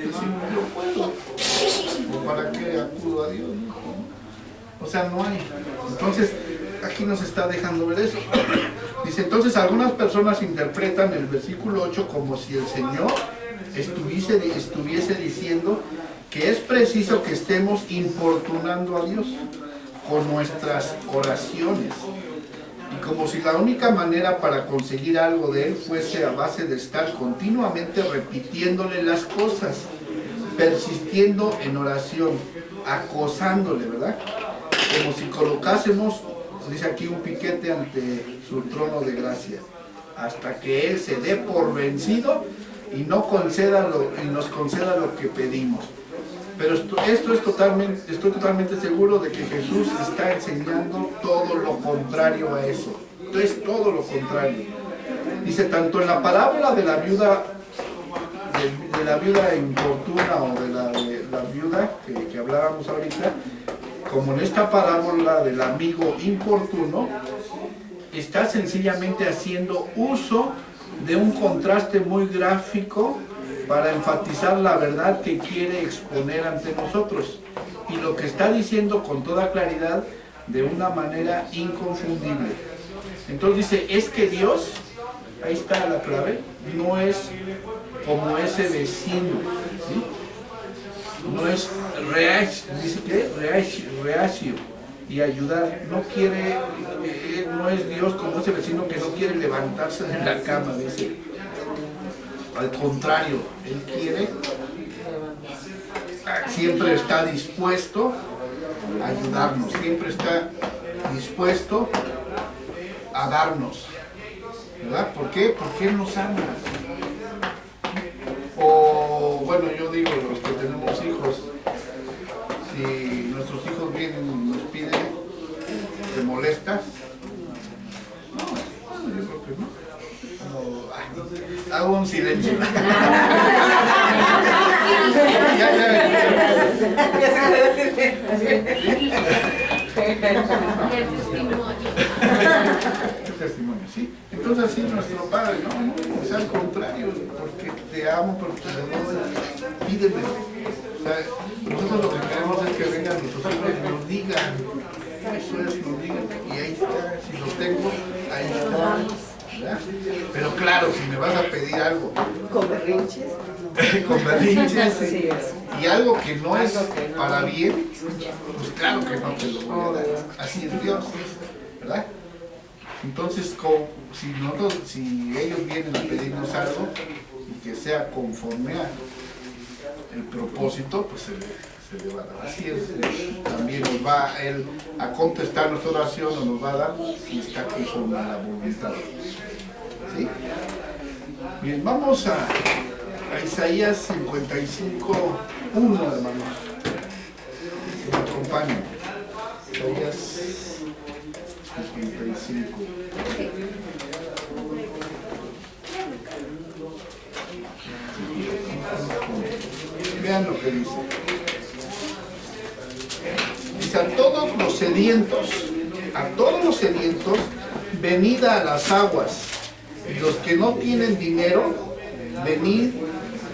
decimos yo puedo. ¿O para qué acudo a Dios? O sea, no hay. Entonces, aquí nos está dejando ver eso. Dice, entonces algunas personas interpretan el versículo 8 como si el Señor estuviese diciendo que es preciso que estemos importunando a Dios con nuestras oraciones. Y como si la única manera para conseguir algo de Él fuese a base de estar continuamente repitiéndole las cosas, persistiendo en oración, acosándole, ¿verdad? Como si colocásemos, dice aquí, un piquete ante su trono de gracia, hasta que Él se dé por vencido y nos conceda lo que pedimos. Pero estoy totalmente seguro de que Jesús está enseñando todo lo contrario a eso. Es todo lo contrario. Dice, tanto en la parábola de la viuda importuna o de la viuda que hablábamos ahorita, como en esta parábola del amigo importuno, está sencillamente haciendo uso de un contraste muy gráfico para enfatizar la verdad que quiere exponer ante nosotros, y lo que está diciendo con toda claridad, de una manera inconfundible. Entonces dice, es que Dios, ahí está la clave, no es como ese vecino, ¿sí? No es reacio y ayudar, no quiere, no es Dios como ese vecino que no quiere levantarse de la cama, dice. Al contrario, Él quiere, siempre está dispuesto a ayudarnos, siempre está dispuesto a darnos, ¿verdad? ¿Por qué? Porque Él nos ama. O bueno, yo digo, los que tenemos hijos, si nuestros hijos vienen y nos piden, ¿te molestas? No, yo creo que no. Hago un silencio. Testimonio, ¿sí? Entonces así nuestro Padre, no, es al contrario, porque te amo, porque te doy, pídeme. O sea, nosotros lo que queremos es que vengan nuestros hijos y nos digan, eso es, nos digan, y ahí está, si lo tengo, ahí está. ¿Verdad? Pero claro, si me vas a pedir algo con berrinches, con berrinches y algo que no es para bien, pues claro que no te lo voy a dar. Así es Dios, ¿verdad? Entonces, si ellos vienen a pedirnos algo y que sea conforme a el propósito, pues se le va a dar. Así es, también nos va Él a contestar nuestra oración, o nos va a dar si está conforme a la voluntad. ¿Sí? Bien, vamos a Isaías 55, 1, hermanos. Si me acompañan. Isaías 55. Vean lo que dice. Dice, a todos los sedientos, venid a las aguas. Y los que no tienen dinero, venid,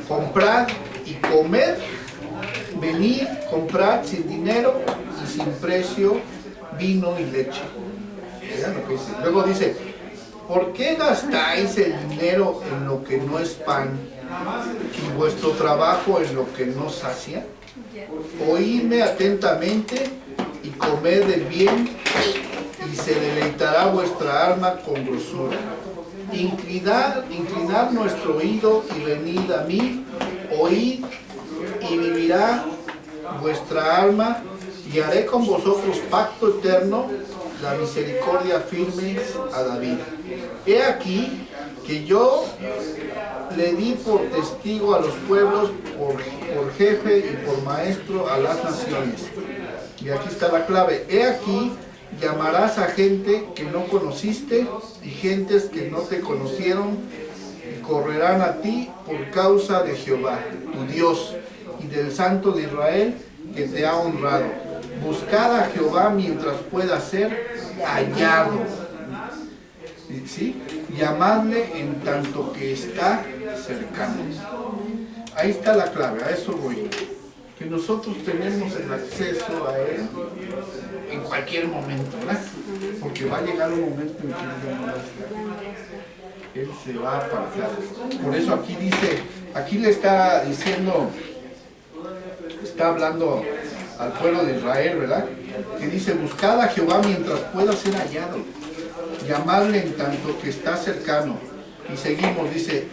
comprad y comed. Venid, comprad sin dinero y sin precio vino y leche. Vean lo que dice. Luego dice, ¿por qué gastáis el dinero en lo que no es pan y vuestro trabajo en lo que no sacia? Oídme atentamente y comed el bien, y se deleitará vuestra alma con grosura. Inclinad nuestro oído y venid a mí, oíd y vivirá vuestra alma, y haré con vosotros pacto eterno, la misericordia firme a David. He aquí que yo le di por testigo a los pueblos, por jefe y por maestro a las naciones. Y aquí está la clave. He aquí, llamarás a gente que no conociste y gentes que no te conocieron, y correrán a ti por causa de Jehová, tu Dios, y del Santo de Israel, que te ha honrado. Buscad a Jehová mientras pueda ser hallado. ¿Sí? Llamadle en tanto que está cercano. ahí está la clave, a eso voy. Que nosotros tenemos el acceso a Él en cualquier momento, ¿verdad? Porque va a llegar un momento en que Él ya no va a estar. Él se va a apartar. Por eso aquí dice, aquí le está diciendo, está hablando al pueblo de Israel, ¿verdad? Que dice, buscad a Jehová mientras pueda ser hallado, llamadle en tanto que está cercano. Y seguimos, dice,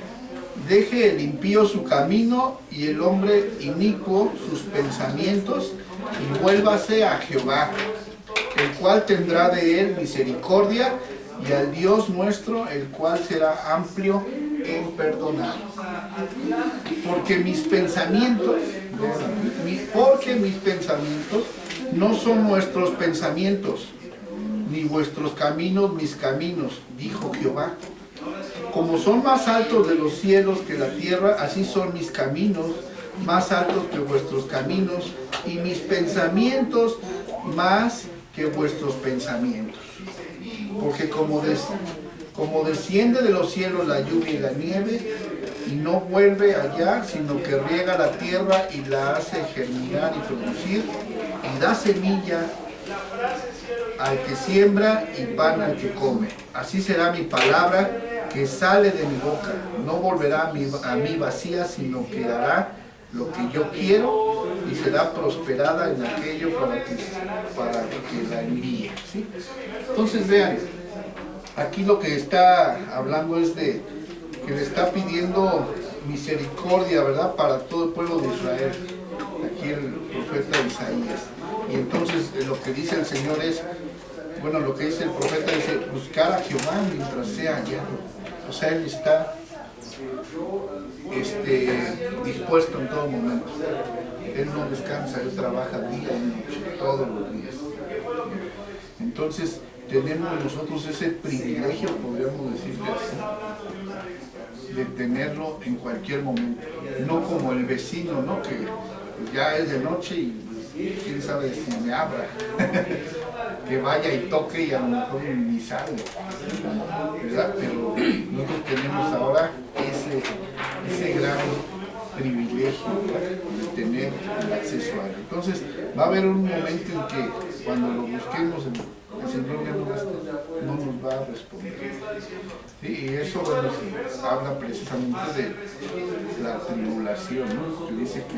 deje el impío su camino y el hombre inicuo sus pensamientos y vuélvase a Jehová, el cual tendrá de él misericordia, y al Dios nuestro, el cual será amplio en perdonar. Porque mis pensamientos no son vuestros pensamientos, ni vuestros caminos mis caminos, dijo Jehová. Como son más altos de los cielos que la tierra, así son mis caminos más altos que vuestros caminos, y mis pensamientos más que vuestros pensamientos. Porque como desciende de los cielos la lluvia y la nieve, y no vuelve allá, sino que riega la tierra y la hace germinar y producir, y da semilla al que siembra y pan al que come. Así será mi palabra que sale de mi boca. No volverá a mí vacía, sino que hará lo que yo quiero y será prosperada en aquello para que la envíe, ¿sí? Entonces vean, aquí lo que está hablando es de que le está pidiendo misericordia, ¿verdad?, para todo el pueblo de Israel. Aquí el profeta Isaías. Y entonces lo que dice el Señor es, bueno, lo que dice el profeta dice, buscar a Jehová mientras sea hallado. O sea, Él está dispuesto en todo momento. Él no descansa, Él trabaja día y noche, todos los días. Entonces, tenemos nosotros ese privilegio, podríamos decirle así, de tenerlo en cualquier momento. No como el vecino, ¿no?, que ya es de noche y quién sabe si me abra. Que vaya y toque y a lo mejor ni sale, ¿verdad? Pero nosotros tenemos ahora ese gran privilegio de tener el acceso a él. Entonces va a haber un momento en que cuando lo busquemos el Señor ya no nos va a responder. ¿Sí? Y eso, bueno, habla precisamente de la tribulación, ¿no?, que dice que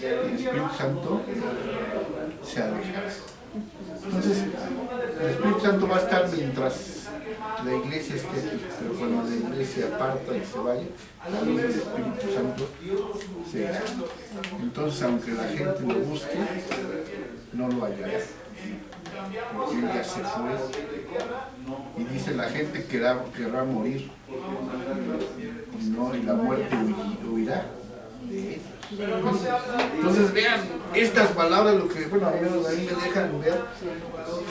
el Espíritu Santo se alejará. Entonces, el Espíritu Santo va a estar mientras la iglesia esté aquí, pero cuando la iglesia aparta y se vaya, la luz del Espíritu Santo se irá. Entonces, aunque la gente lo busque, no lo hallará, porque él ya se fue. Y dice, la gente querrá morir, ¿no?, y la muerte huirá de él. Entonces vean, estas palabras, lo que, bueno, a mí me dejan ver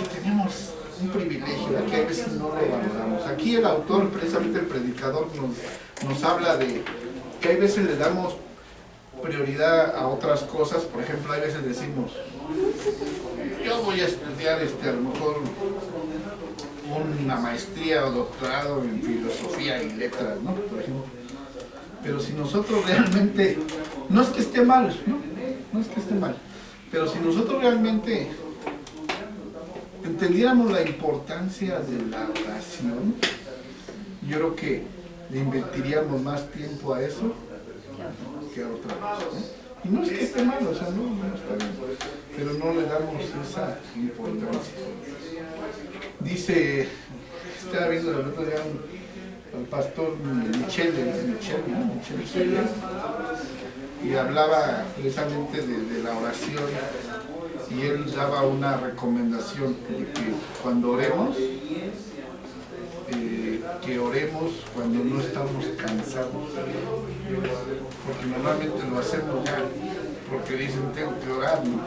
que tenemos un privilegio, que a veces no lo valoramos. Aquí el autor, precisamente el predicador, nos habla de que hay veces le damos prioridad a otras cosas. Por ejemplo, hay veces decimos, yo voy a estudiar a lo mejor una maestría o doctorado en filosofía y letras, ¿no?, por ejemplo. Pero si nosotros realmente, no es que esté mal, no es que esté mal, pero si nosotros realmente entendiéramos la importancia de la oración, yo creo que le invertiríamos más tiempo a eso que a otra cosa, ¿no? Y no es que esté mal, o sea, no está bien, pero no le damos esa importancia. Dice, estaba viendo el otro día al pastor Michele, y hablaba precisamente de la oración, y él daba una recomendación de que cuando oremos, que oremos cuando no estamos cansados, porque normalmente lo hacemos ya porque dicen tengo que orar, ¿no?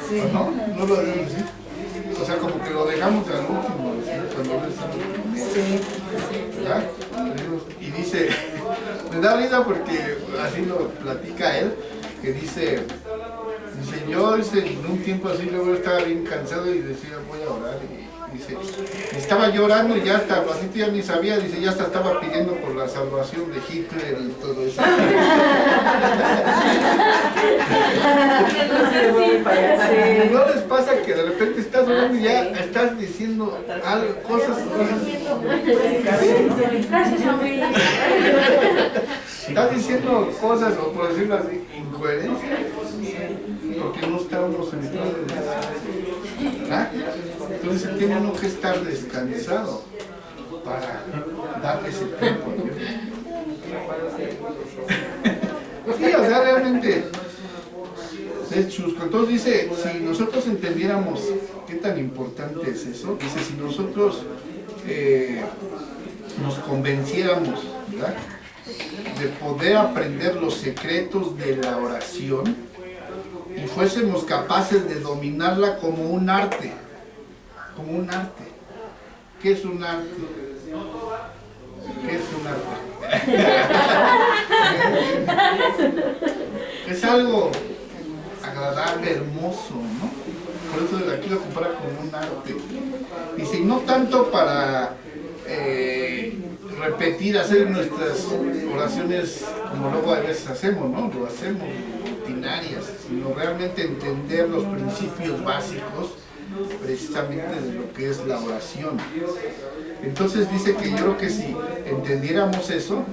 Sí. ¿No lo debemos decir? O sea, como que lo dejamos al último, ¿sí?, cuando no estamos primero. Sí. ¿Verdad? Y dice, me da risa porque así lo platica él, que dice yo en un tiempo así luego estaba bien cansado y decía voy a orar, y Dice, estaba llorando y ya hasta, así ya ni sabía, dice, ya hasta estaba pidiendo por la salvación de Hitler y todo eso. ¿No les pasa que de repente estás orando y ya estás diciendo algo, cosas? Estás diciendo cosas, o por decirlo así, incoherencias, porque no está uno centrado en eso. ¿Verdad? Entonces tiene uno que estar descansado para darle ese tiempo a Dios. Sí, o sea, realmente es chusco. Entonces dice, si nosotros entendiéramos qué tan importante es eso, dice, si nosotros nos convenciéramos, ¿verdad?, de poder aprender los secretos de la oración y fuésemos capaces de dominarla como un arte. Como un arte. ¿Qué es un arte? ¿Qué es un arte? Es algo agradable, hermoso, ¿no? Por eso aquí lo compara como un arte. Dice, no tanto para repetir, hacer nuestras oraciones como luego a veces hacemos, ¿no? Lo hacemos rutinarias, sino realmente entender los principios básicos precisamente de lo que es la oración. Entonces dice que yo creo que si entendiéramos eso,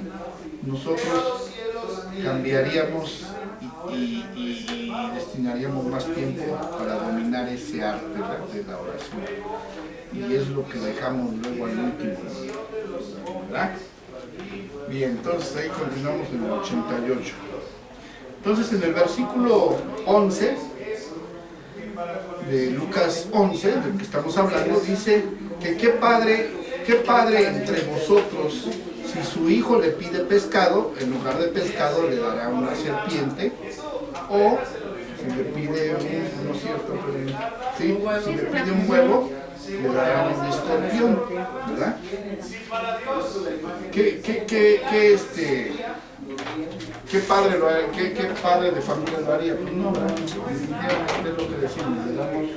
nosotros cambiaríamos y destinaríamos más tiempo para dominar ese arte de la oración. Y es lo que dejamos luego al último, ¿verdad? Bien, entonces ahí continuamos en el 88. Entonces en el versículo 11 de Lucas 11, del que estamos hablando, dice que qué padre entre vosotros, si su hijo le pide pescado, en lugar de pescado le dará una serpiente, o si le pide no es cierto, ¿sí? Si le pide un huevo, le dará un escorpión, ¿verdad? ¿Qué padre lo haría? ¿Qué padre de familia lo haría? Pues no, definitivamente es lo que decimos, le damos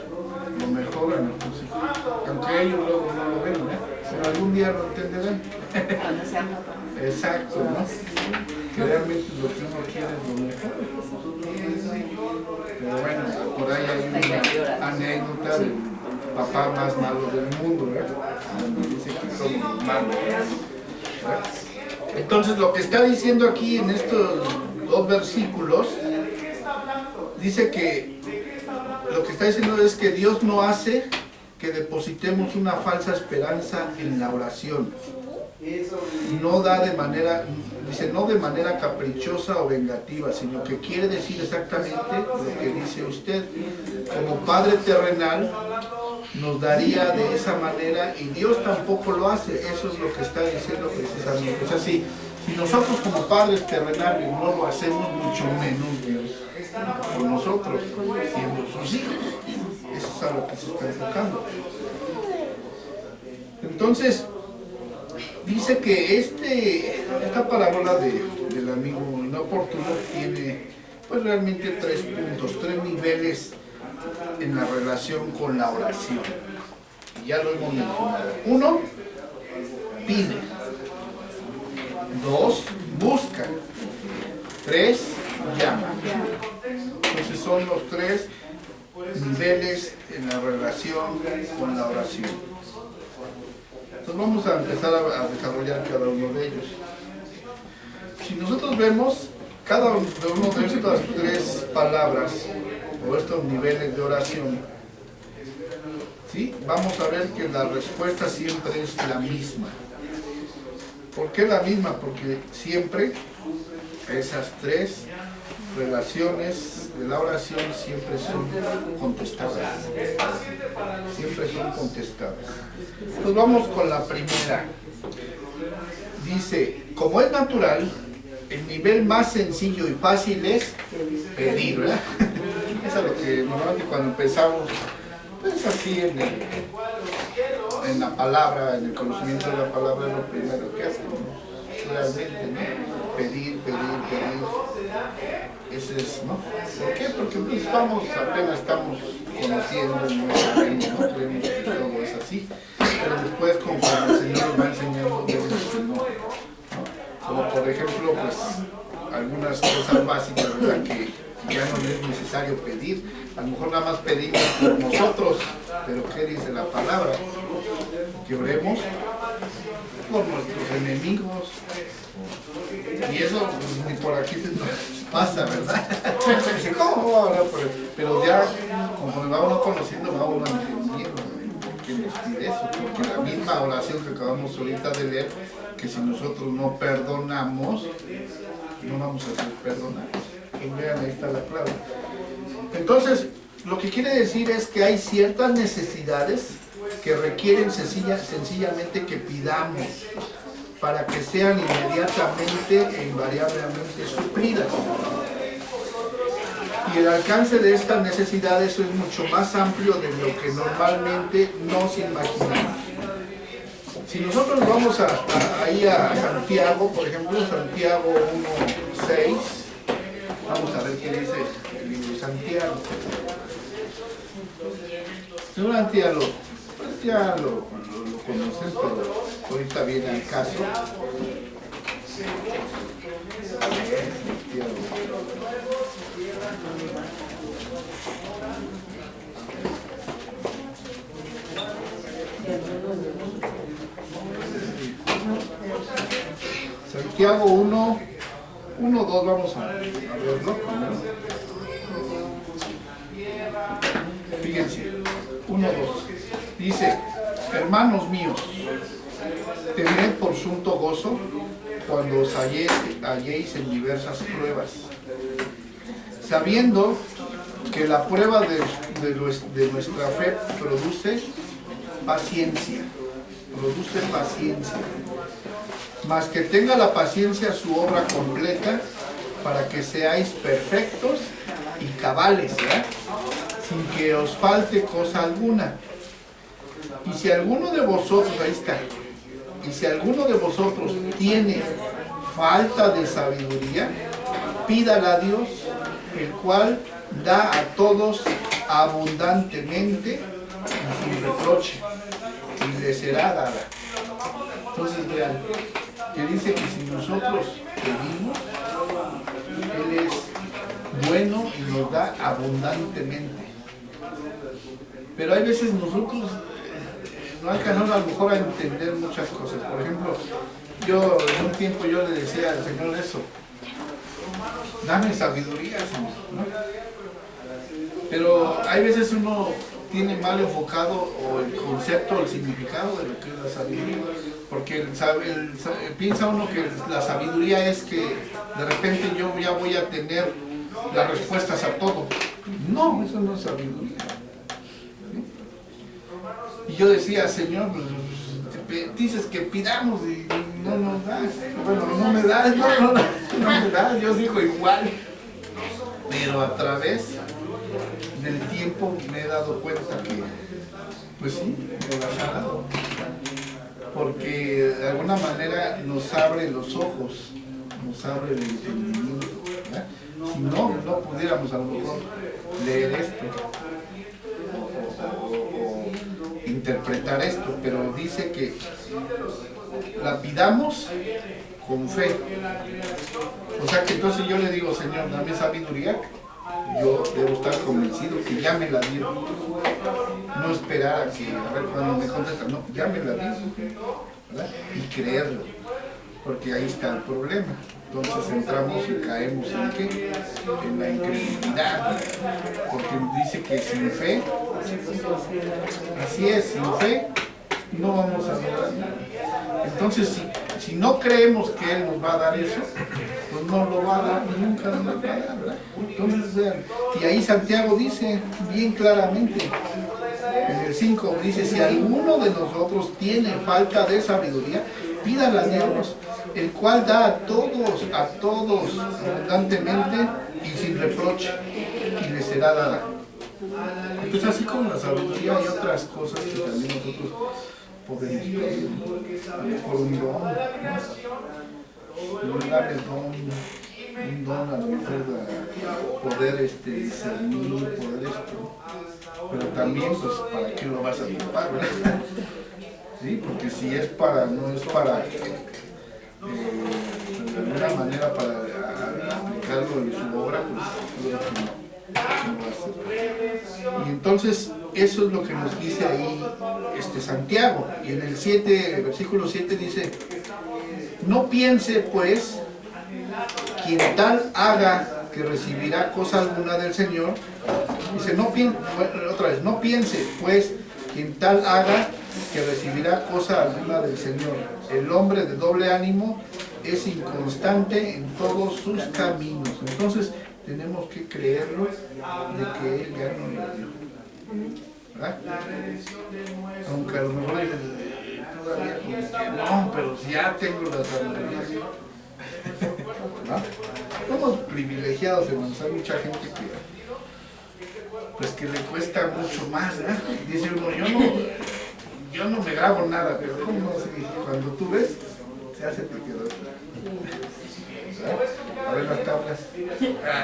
lo mejor a nuestros hijos, aunque ellos luego no lo ven, pero algún día lo entenderán. Exacto, ¿no? Que realmente lo que uno quiere es lo mejor. Pero bueno, por ahí hay una anécdota del papá más malo del mundo, ¿verdad? Donde dice que somos malos, ¿verdad? Entonces lo que está diciendo aquí en estos dos versículos, dice que lo que está diciendo es que Dios no hace que depositemos una falsa esperanza en la oración. No da de manera, dice, no de manera caprichosa o vengativa, sino que quiere decir exactamente lo que dice usted. Como Padre terrenal nos daría de esa manera y Dios tampoco lo hace. Eso es lo que está diciendo precisamente. O sea, si nosotros como padres terrenales no lo hacemos, mucho menos Dios por nosotros, siendo sus hijos. Eso es a lo que se está enfocando. Entonces, dice que esta parábola del amigo inoportuno tiene pues realmente 3 puntos, 3 niveles en la relación con la oración. Ya lo hemos mencionado. 1, pide. 2, busca. 3, llama. Entonces son los 3 niveles en la relación con la oración. Entonces vamos a empezar a desarrollar cada uno de ellos. Si nosotros vemos cada uno de estas 3 palabras o estos niveles de oración, ¿sí?, vamos a ver que la respuesta siempre es la misma. ¿Por qué la misma? Porque siempre esas 3 relaciones de la oración siempre son contestadas. Siempre son contestadas. Pues vamos con la primera. Dice, como es natural, el nivel más sencillo y fácil es pedir, ¿verdad? Eso es lo que normalmente cuando empezamos, pues así en la palabra, en el conocimiento de la palabra, es lo primero que hacemos realmente, ¿no? Pedir. Ese es, ¿no? ¿Por qué? Porque pues apenas estamos conociendo nuestra reino, ¿no? Creemos que todo es así, pero después conforme el Señor nos va enseñando, vemos que no, ¿no? Como por ejemplo, pues algunas cosas básicas, ¿verdad? Que ya no es necesario pedir, a lo mejor nada más pedimos por nosotros, pero ¿qué dice la palabra? Que oremos por nuestros enemigos. Y eso pues, ni por aquí se nos pasa, ¿verdad? Dice, ¿cómo va a orar por él? Pero ya, conforme va uno conociendo, va uno entendiendo por qué nos pide eso. Porque la misma oración que acabamos ahorita de leer, que si nosotros no perdonamos, no vamos a ser perdonados. Pues vean, ahí está la clave. Entonces, lo que quiere decir es que hay ciertas necesidades que requieren sencillamente que pidamos para que sean inmediatamente e invariablemente suplidas. Y el alcance de estas necesidades es mucho más amplio de lo que normalmente nos imaginamos. Si nosotros vamos ahí a Santiago, por ejemplo, Santiago 1:6, vamos a ver qué dice el libro de Santiago. Seguramente ya lo conocen, pero ahorita viene al caso. Santiago 1:2, vamos a verlo. Fíjense, 1:2. Dice, hermanos míos, tened por sunto gozo cuando os halléis en diversas pruebas, sabiendo que la prueba de nuestra fe produce paciencia. Mas que tenga la paciencia su obra completa, para que seáis perfectos y cabales, ¿eh? Sin que os falte cosa alguna. Y si alguno de vosotros, ahí está, y si alguno de vosotros tiene falta de sabiduría, pídala a Dios, el cual da a todos abundantemente y sin reproche, y le será dada. Entonces vean, que dice que si nosotros pedimos, Él es bueno y nos da abundantemente. Pero hay veces nosotros no alcanzamos a lo mejor a entender muchas cosas. Por ejemplo, yo en un tiempo yo le decía al Señor eso, dame sabiduría, Señor, ¿no? Pero hay veces uno tiene mal enfocado o el concepto o el significado de lo que es la sabiduría, porque piensa uno que la sabiduría es que de repente yo ya voy a tener las respuestas a todo. No, eso no es sabiduría. Y yo decía, Señor, pues, dices que pidamos y no nos das. Bueno, no me das, no me das. Dios dijo igual. Pero a través del tiempo me he dado cuenta que, pues sí, me las ha dado. Porque de alguna manera nos abre los ojos, nos abre el entendimiento, ¿verdad? Si no pudiéramos a lo mejor leer esto o interpretar esto, pero dice que la pidamos con fe. O sea que entonces yo le digo, Señor, dame sabiduría. Yo debo estar convencido que ya me la dio. No esperar a ver cuando me contestan, no, ya me la dio, ¿verdad? Y creerlo, porque ahí está el problema. Entonces entramos y caemos en ¿qué? En la incredulidad, porque dice que sin fe, así es, sin fe no vamos a lograr nada. Entonces si no creemos que Él nos va a dar eso, pues no lo va a dar, nunca nos va a dar, ¿verdad? Entonces vean, y ahí Santiago dice bien claramente, en el 5 dice, si alguno de nosotros tiene falta de sabiduría, pídala a Dios, el cual da a todos abundantemente y sin reproche, y le será dada. Entonces así como la sabiduría hay otras cosas que también nosotros podemos pedir, a lo mejor un don, ¿no? Dame el don un don, a lo mejor poder discernir, poder esto, pero también pues para qué lo vas a ocupar, ¿verdad? ¿Sí? Porque si es para, no es para, de alguna manera para aplicarlo en su obra, pues creo que no va a ser. Y entonces eso es lo que nos dice ahí Santiago, y en el 7, el versículo 7 dice: no piense pues quien tal haga que recibirá cosa alguna del Señor. Dice, otra vez, no piense pues quien tal haga que recibirá cosa alguna del Señor. El hombre de doble ánimo es inconstante en todos sus caminos. Entonces tenemos que creerlo de que Él ya no lo dio, ¿verdad? Aunque a lo mejor todavía como que no, pero si ya tengo la sabiduría, ¿no? Somos privilegiados, hermanos. Hay mucha gente que le cuesta mucho más, ¿verdad? Dice uno, yo no me grabo nada, pero ¿cómo no? Si cuando tú ves, se hace te quedó. A ver las tablas. Las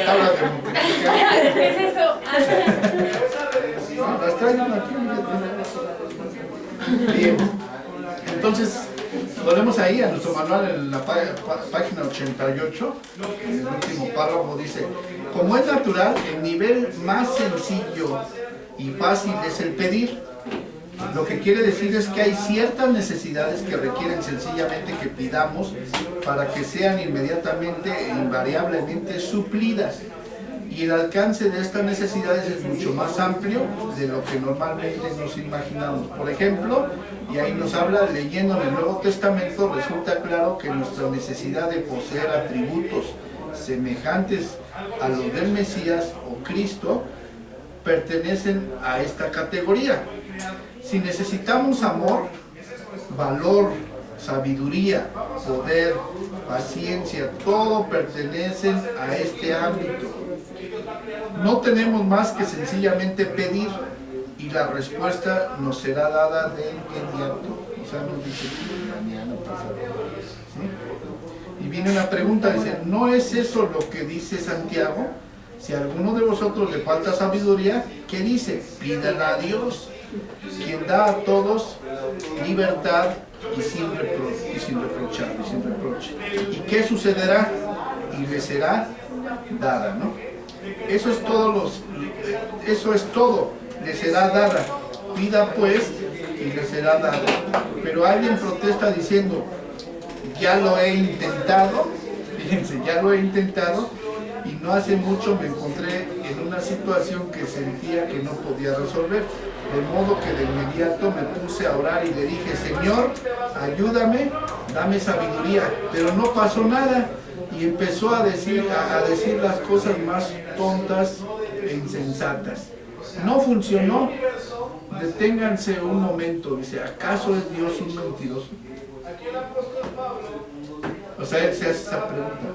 tablas de multiplicar. ¿Qué es eso? No, las traigo aquí. Bien. Entonces, volvemos ahí a nuestro manual en la página 88, en el último párrafo dice: como es natural, el nivel más sencillo y fácil es el pedir. Lo que quiere decir es que hay ciertas necesidades que requieren sencillamente que pidamos para que sean inmediatamente e invariablemente suplidas. Y el alcance de estas necesidades es mucho más amplio de lo que normalmente nos imaginamos. Por ejemplo, y ahí nos habla, leyendo en el Nuevo Testamento, resulta claro que nuestra necesidad de poseer atributos semejantes a los del Mesías o Cristo pertenecen a esta categoría. Si necesitamos amor, valor, sabiduría, poder, paciencia, todo pertenecen a este ámbito. No tenemos más que sencillamente pedir y la respuesta nos será dada de inmediato. O sea, nos dice mañana, pasado. ¿Sí? Y viene una pregunta, dice, ¿no es eso lo que dice Santiago? Si a alguno de vosotros le falta sabiduría, ¿qué dice? Pídala a Dios, quien da a todos libertad y sin reproche. ¿Y qué sucederá? Y le será dada, ¿no? Eso es todo, le será dada. Pida pues y le será dada. Pero alguien protesta diciendo, ya lo he intentado, fíjense, ya lo he intentado, y no hace mucho me encontré en una situación que sentía que no podía resolver, de modo que de inmediato me puse a orar y le dije, Señor, ayúdame, dame sabiduría, pero no pasó nada, y empezó a decir las cosas más tontas e insensatas. No funcionó. Deténganse un momento, dice, ¿acaso es Dios un mentiroso? O sea, él se hace esa pregunta,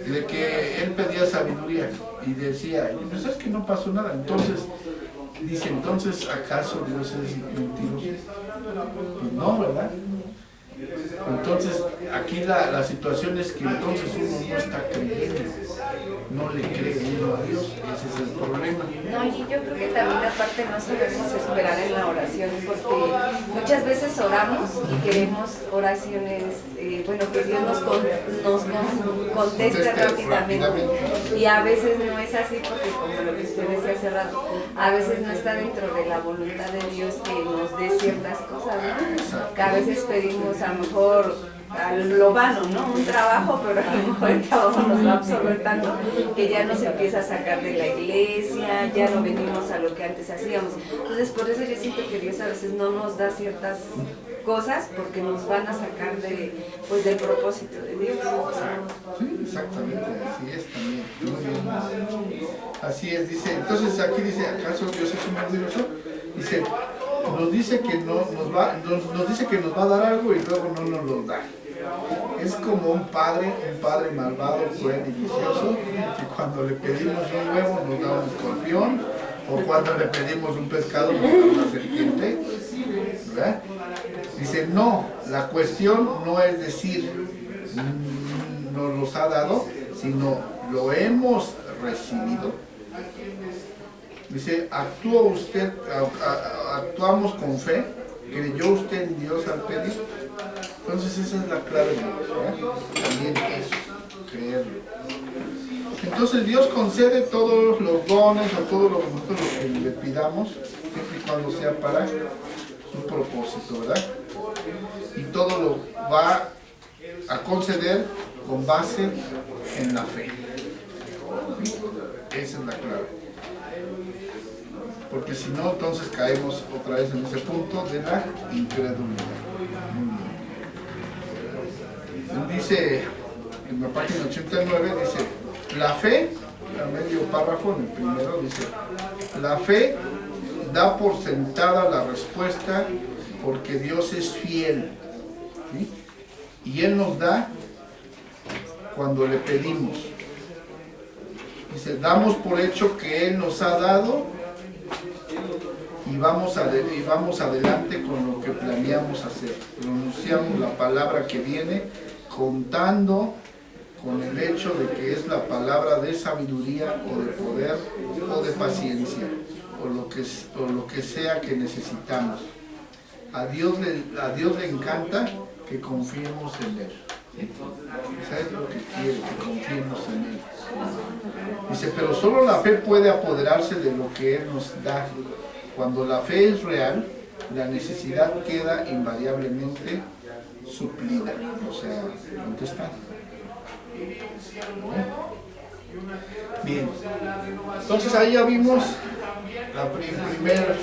de que él pedía sabiduría y decía, pues es que no pasó nada. Entonces, dice, entonces, ¿acaso Dios es mentiroso? Pues no, ¿verdad? Entonces, aquí la situación es que entonces uno no está creyendo, no le cree uno a Dios, ese es el problema. No, y yo creo que también aparte no sabemos esperar en la oración, porque muchas veces oramos y queremos oraciones, bueno, que Dios nos conteste rápidamente, y a veces no es así, porque como lo que usted decía hace rato, a veces no está dentro de la voluntad de Dios que nos dé ciertas cosas, ¿no? Que a veces pedimos a lo mejor a lo vano, ¿no? Un trabajo, pero a lo mejor el trabajo nos va a absorber tanto que ya nos empieza a sacar de la iglesia, ya no venimos a lo que antes hacíamos. Entonces, por eso yo siento que Dios a veces no nos da ciertas cosas porque nos van a sacar del propósito de Dios. Sí, exactamente, así es también. Muy bien. Así es, dice, entonces aquí dice, ¿acaso Dios es un mentiroso? Dice, nos dice que nos dice que nos va a dar algo y luego no nos lo da. Es como un padre malvado, cruel y vicioso, que cuando le pedimos un huevo nos da un escorpión, o cuando le pedimos un pescado nos da una serpiente, ¿verdad? Dice, no, la cuestión no es decir, nos los ha dado, sino lo hemos recibido. Dice, actuamos con fe, creyó usted en Dios al pedir. Entonces esa es la clave, también eso, creerlo. Entonces Dios concede todos los dones o todo lo que nosotros le pidamos, siempre y cuando sea para su propósito, ¿verdad? Y todo lo va a conceder con base en la fe. Esa es la clave. Porque si no, entonces caemos otra vez en ese punto de la incredulidad. Dice en la página 89, dice, la fe, a medio párrafo, en el primero dice, la fe da por sentada la respuesta porque Dios es fiel, ¿sí? Y Él nos da cuando le pedimos. Dice, damos por hecho que Él nos ha dado y vamos adelante con lo que planeamos hacer. Pronunciamos la palabra que viene contando con el hecho de que es la palabra de sabiduría o de poder o de paciencia o lo que sea que necesitamos. A Dios le encanta que confiemos en Él. ¿Sabes lo que quiere? Que confiemos en Él. Dice, pero solo la fe puede apoderarse de lo que Él nos da. Cuando la fe es real, la necesidad queda invariablemente suplida, o sea, contestada. Bien, entonces ahí ya vimos el primer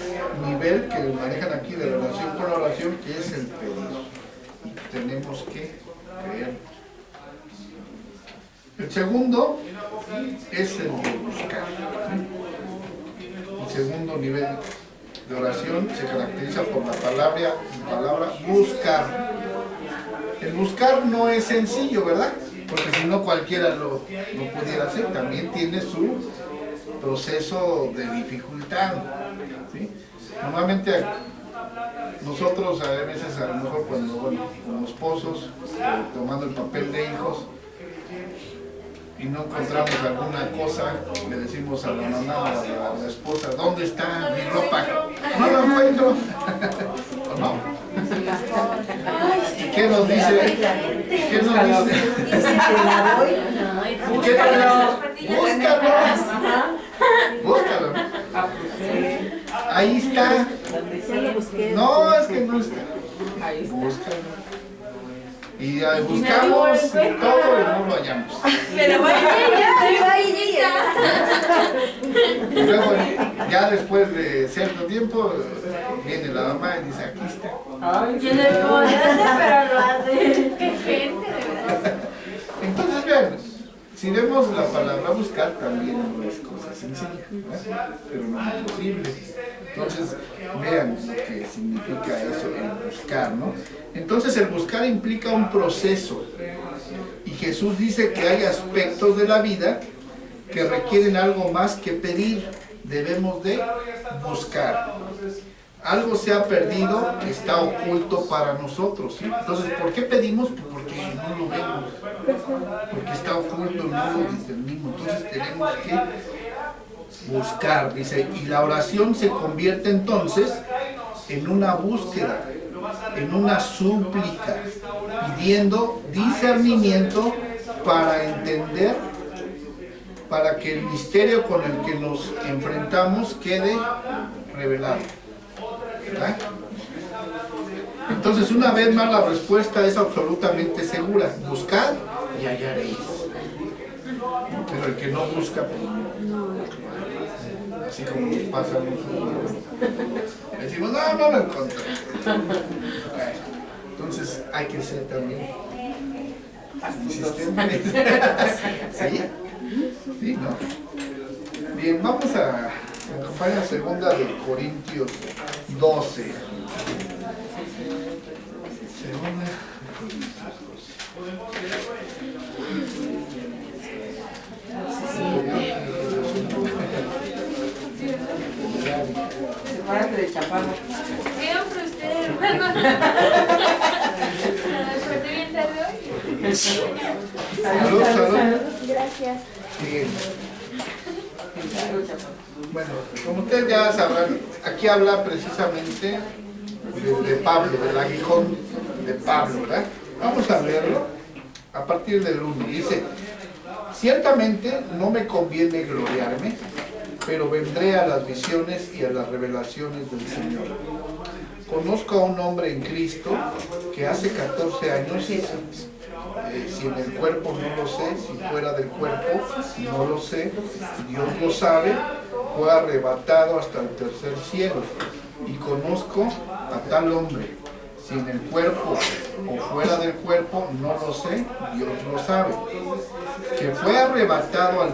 nivel que manejan aquí de relación con la oración, que es el pedir. Y tenemos que creer. El segundo es el de buscar. El segundo nivel de oración se caracteriza por la palabra buscar. El buscar no es sencillo, ¿verdad? Porque si no cualquiera lo pudiera hacer. También tiene su proceso de dificultad, ¿sí? Normalmente nosotros a veces, a lo mejor cuando, como esposos, tomando el papel de hijos, y no encontramos alguna cosa, le decimos a la mamá o a la esposa, ¿dónde está mi ropa? No lo encuentro. ¿O no? ¿Y qué nos dice? ¿Qué nos dice? ¿Y qué nos dice? Búscalo. Ahí está. No, es que no está. Búscalo. Y buscamos todo y no lo hallamos. Pero y luego, ya después de cierto tiempo, viene la mamá y dice, aquí está. ¿Quién le conoce, pero lo hace? qué gente, de verdad. Entonces, vean, si vemos la palabra buscar, también no es cosa sencilla, ¿verdad? Pero no es imposible. Entonces, vean lo que significa eso, el buscar, ¿no? Entonces, el buscar implica un proceso. Y Jesús dice que hay aspectos de la vida que requieren algo más que pedir. Debemos de buscar. Algo se ha perdido, está oculto para nosotros, ¿sí? Entonces, ¿por qué pedimos? Porque no lo vemos. Porque está oculto, no lo discernimos. Entonces, tenemos que buscar, dice, y la oración se convierte entonces en una búsqueda, en una súplica, pidiendo discernimiento para entender, para que el misterio con el que nos enfrentamos quede revelado, ¿verdad? Entonces, una vez más, la respuesta es absolutamente segura: buscad y hallaréis. Pero el que no busca, pues, así como nos pasa a nosotros, decimos, no lo encontré. Entonces hay que ser también insistentes. ¿Sí? ¿Sí, no? Bien, vamos a acompañar a segunda de Corintios 12. Segunda de Corintios 12. Párate de chaparro. ¿Qué hombre usted, hermano? ¿Me bien tarde hoy? Salud, salud. Gracias. Bien. Bueno, como ustedes ya sabrán, aquí habla precisamente de Pablo, del aguijón de Pablo, ¿verdad? Vamos a leerlo a partir del 1. Dice: ciertamente no me conviene gloriarme, pero vendré a las visiones y a las revelaciones del Señor. Conozco a un hombre en Cristo que hace 14 años, si en el cuerpo no lo sé, si fuera del cuerpo no lo sé, Dios lo sabe, fue arrebatado hasta el tercer cielo. Y conozco a tal hombre, si en el cuerpo o fuera del cuerpo no lo sé, Dios lo sabe, que fue arrebatado al